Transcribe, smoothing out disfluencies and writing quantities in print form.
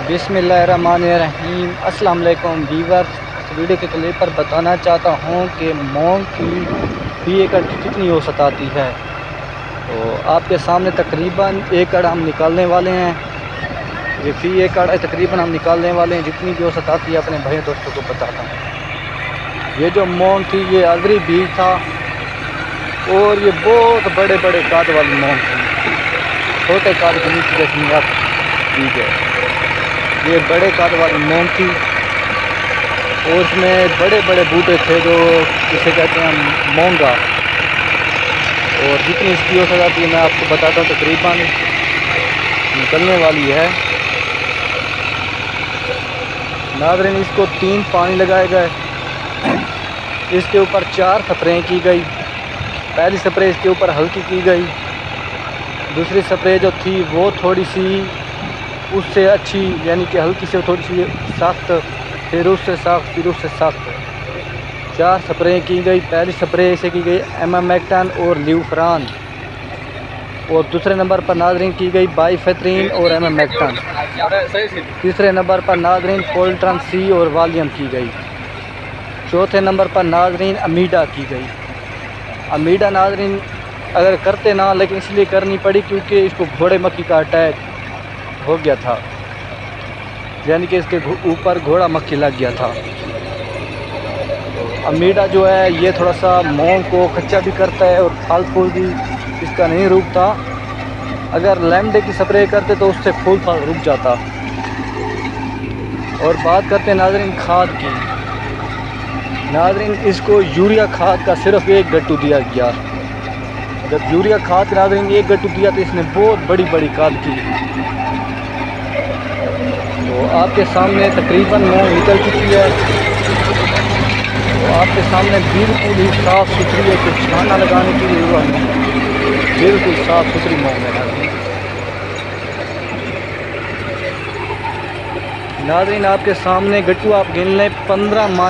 बिस्मिल्लाहिर्रहमानिर्रहीम। अस्सलाम वालेकुम व्यूअर्स। इस वीडियो के क्लिप पर बताना चाहता हूँ कि मूंग की फी एकड़ कितनी औसत आती है। तो आपके सामने तकरीबन एकड़ हम निकालने वाले हैं। ये फी एकड़ तकरीबन हम निकालने वाले हैं, जितनी भी औसत आती है अपने भाई दोस्तों को बताता हूँ। ये जो मूंग थी ये अगरी बीज था और ये बहुत बड़े बड़े काद वाली मूंग थी, छोटे काद की नीचे जैसी आप बीज है। ये बड़े काद वाली मूंग थी और उसमें बड़े बड़े बूटे थे जो जिसे कहते हैं मूंगा। और जितनी इसकी औसत आती है मैं आपको बताता हूँ, तकरीबन निकलने वाली है। नाज़रीन, इसको 3 पानी लगाए गए, इसके ऊपर 4 स्प्रे की गई। पहली स्प्रे इसके ऊपर हल्की की गई, दूसरी स्प्रे जो थी वो थोड़ी सी उससे अच्छी, यानी कि हल्की से थोड़ी सी सख्त, फिर उससे सख्त, फिर उससे सख्त 4 स्प्रे की गई। पहली स्प्रे से की गई एमामेक्टन और ल्यूफ्रान, और दूसरे नंबर पर नाज़रीन की गई बाइफेत्रीन और एमामेक्टन। तीसरे नंबर पर नाज़रीन पोल्ट्रन सी और वॉल्यूम की गई। चौथे नंबर पर नाज़रीन अमीडा की गई। अमीडा नाज़रीन अगर करते ना, लेकिन इसलिए करनी पड़ी क्योंकि इसको घोड़े मक्खी का अटैक हो गया था, यानी कि इसके ऊपर घोड़ा मक्खी लग गया था। अमीडा जो है ये थोड़ा सा मूंग को कच्चा भी करता है और फल फूल भी इसका नहीं रुकता। अगर लैमडे की स्प्रे करते तो उससे फूल फल रुक जाता। और बात करते हैं नाज़रीन खाद की। नाज़रीन, इसको यूरिया खाद का सिर्फ 1 गट्टू दिया गया। जब यूरिया खाद नाज़रीन 1 गट्टू दिया तो इसने बहुत बड़ी बड़ी खाद की। तो आपके सामने तकरीबन मूंग निकल चुकी है। तो आपके सामने बिल्कुल ही साफ़ सुथरी है, कुछ छाना लगाने की जरूरत नहीं, बिल्कुल साफ़ सुथरी मूंग है। नाज़रीन, आपके सामने गट्टू आप गिन लें, 15 मान